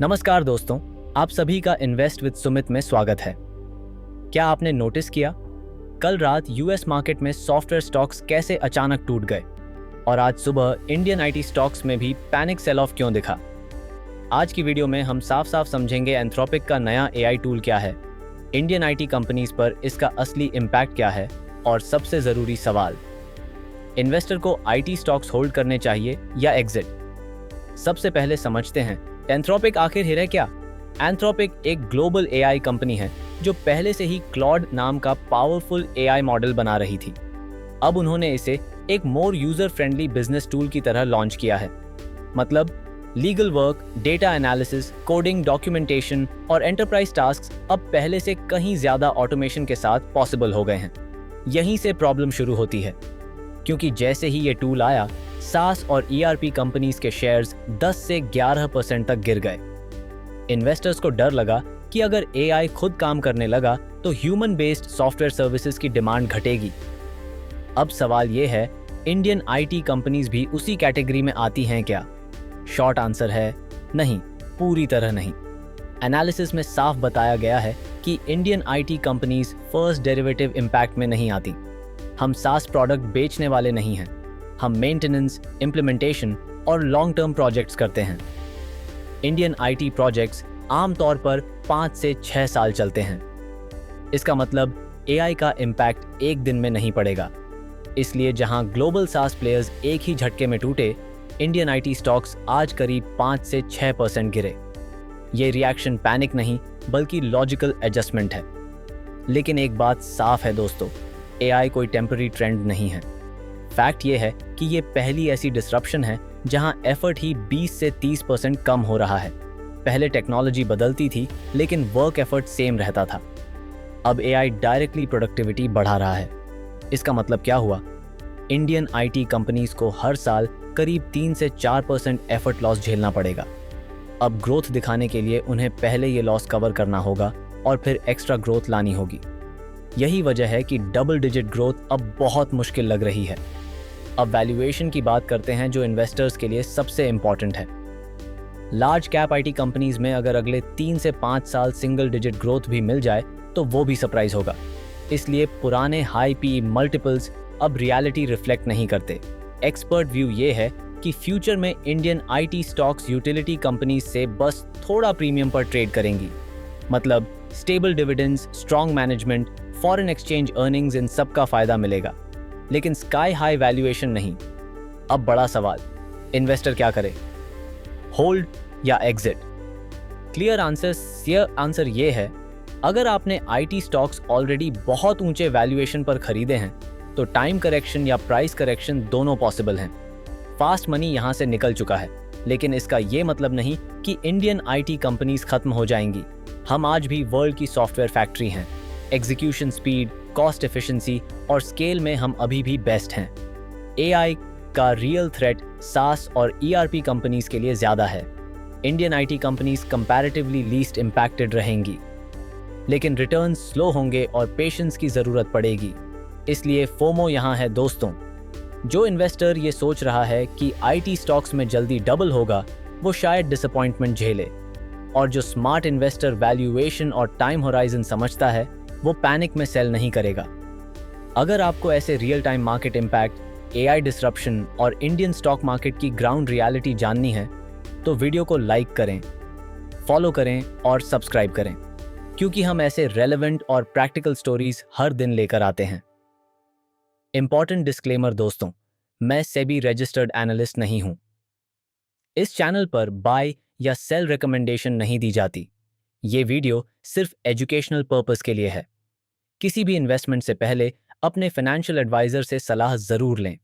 नमस्कार दोस्तों, आप सभी का इन्वेस्ट विद सुमित में स्वागत है। क्या आपने नोटिस किया कल रात यूएस मार्केट में सॉफ्टवेयर स्टॉक्स कैसे अचानक टूट गए और आज सुबह इंडियन आईटी स्टॉक्स में भी पैनिक सेल ऑफ क्यों दिखा? आज की वीडियो में हम साफ साफ समझेंगे एंथ्रोपिक का नया एआई टूल क्या है, इंडियन आईटी कंपनीज पर इसका असली इम्पैक्ट क्या है और सबसे जरूरी सवाल, इन्वेस्टर को आईटी स्टॉक्स होल्ड करने चाहिए या एग्जिट। सबसे पहले समझते हैं एंथ्रोपिक आखिर है क्या। एंथ्रोपिक एक ग्लोबल एआई कंपनी है जो पहले से ही क्लॉड नाम का पावरफुल एआई मॉडल बना रही थी। अब उन्होंने इसे एक मोर यूजर फ्रेंडली बिजनेस टूल की तरह लॉन्च किया है। मतलब legal work, data analysis, coding, documentation और एंटरप्राइज टास्क्स अब पहले से कहीं ज्यादा ऑटोमेशन के साथ पॉसिबल हो गए हैं। यहीं से प्रॉब्लम शुरू होती है, क्योंकि जैसे ही ये टूल आया, सास और ईआरपी कंपनीज के शेयर्स 10 से 11% तक गिर गए। इन्वेस्टर्स को डर लगा कि अगर एआई खुद काम करने लगा तो ह्यूमन बेस्ड सॉफ्टवेयर सर्विसेज की डिमांड घटेगी। अब सवाल ये है, इंडियन आईटी कंपनीज भी उसी कैटेगरी में आती हैं क्या? शॉर्ट आंसर है नहीं, पूरी तरह नहीं। एनालिसिस में साफ बताया गया है कि Indian IT companies first derivative impact में नहीं आती। हम सास प्रोडक्ट बेचने वाले नहीं हैं, हम मेंटेनेंस, इम्प्लीमेंटेशन और लॉन्ग टर्म प्रोजेक्ट्स करते हैं। इंडियन आईटी प्रोजेक्ट्स आमतौर पर 5 से 6 साल चलते हैं। इसका मतलब एआई का इम्पैक्ट एक दिन में नहीं पड़ेगा। इसलिए जहां ग्लोबल सास प्लेयर्स एक ही झटके में टूटे, इंडियन आईटी स्टॉक्स आज करीब 5 से 6% गिरे। ये रिएक्शन पैनिक नहीं बल्कि लॉजिकल एडजस्टमेंट है। लेकिन एक बात साफ है दोस्तों, एआई कोई टेम्पररी ट्रेंड नहीं है। फैक्ट ये है कि ये पहली ऐसी डिसरप्शन है जहां एफर्ट ही 20 से 30% कम हो रहा है। पहले टेक्नोलॉजी बदलती थी लेकिन वर्क एफर्ट सेम रहता था। अब एआई डायरेक्टली प्रोडक्टिविटी बढ़ा रहा है। इसका मतलब क्या हुआ? इंडियन आईटी कंपनीज को हर साल करीब 3 से 4% एफर्ट लॉस झेलना पड़ेगा। अब ग्रोथ दिखाने के लिए उन्हें पहले ये लॉस कवर करना होगा और फिर एक्स्ट्रा ग्रोथ लानी होगी। यही वजह है कि डबल डिजिट ग्रोथ अब बहुत मुश्किल लग रही है। अब वैल्यूएशन की बात करते हैं, जो इन्वेस्टर्स के लिए सबसे इंपॉर्टेंट है। लार्ज कैप आईटी कंपनीज में अगर अगले 3 से 5 साल सिंगल डिजिट ग्रोथ भी मिल जाए तो वो भी सरप्राइज होगा। इसलिए पुराने हाई पी मल्टीपल्स अब रियलिटी रिफ्लेक्ट नहीं करते। एक्सपर्ट व्यू ये है कि फ्यूचर में Indian IT stocks utility companies से बस थोड़ा प्रीमियम पर ट्रेड करेंगी। मतलब stable dividends, strong management, foreign exchange earnings, इन सब का फायदा मिलेगा, लेकिन स्काई हाई वैल्यूएशन नहीं। अब बड़ा सवाल, इन्वेस्टर क्या करे, होल्ड या एग्जिट? क्लियर आंसर ये है, अगर आपने आईटी स्टॉक्स ऑलरेडी बहुत ऊंचे वैल्यूएशन पर खरीदे हैं तो टाइम करेक्शन या प्राइस करेक्शन दोनों पॉसिबल हैं। फास्ट मनी यहां से निकल चुका है, लेकिन इसका ये मतलब नहीं कि इंडियन आईटी कंपनीज खत्म हो जाएंगी। हम आज भी वर्ल्ड की सॉफ्टवेयर फैक्ट्री हैं। एग्जीक्यूशन स्पीड, कॉस्ट एफिशिएंसी और स्केल में हम अभी भी बेस्ट हैं। एआई का रियल थ्रेट सास और ईआरपी कंपनीज के लिए ज्यादा है। Indian IT companies comparatively least impacted रहेंगी, लेकिन रिटर्न स्लो होंगे और पेशेंस की जरूरत पड़ेगी। इसलिए फोमो यहाँ है दोस्तों। जो इन्वेस्टर ये सोच रहा है कि आईटी स्टॉक्स में जल्दी डबल होगा, वो शायद डिसअपॉइंटमेंट झेले, और जो स्मार्ट इन्वेस्टर वैल्यूएशन और टाइम होराइजन समझता है, वो पैनिक में सेल नहीं करेगा। अगर आपको ऐसे real time market impact, AI disruption और इंडियन स्टॉक मार्केट की ग्राउंड रियलिटी जाननी है तो वीडियो को लाइक करें, फॉलो करें और सब्सक्राइब करें, क्योंकि हम ऐसे रेलेवेंट और प्रैक्टिकल स्टोरीज हर दिन लेकर आते हैं। इंपॉर्टेंट डिस्क्लेमर दोस्तों, मैं सेबी रजिस्टर्ड एनालिस्ट नहीं हूं। इस चैनल पर बाय या सेल रिकमेंडेशन नहीं दी जाती। ये वीडियो सिर्फ एजुकेशनल पर्पस के लिए है। किसी भी इन्वेस्टमेंट से पहले अपने फाइनेंशियल एडवाइजर से सलाह जरूर लें।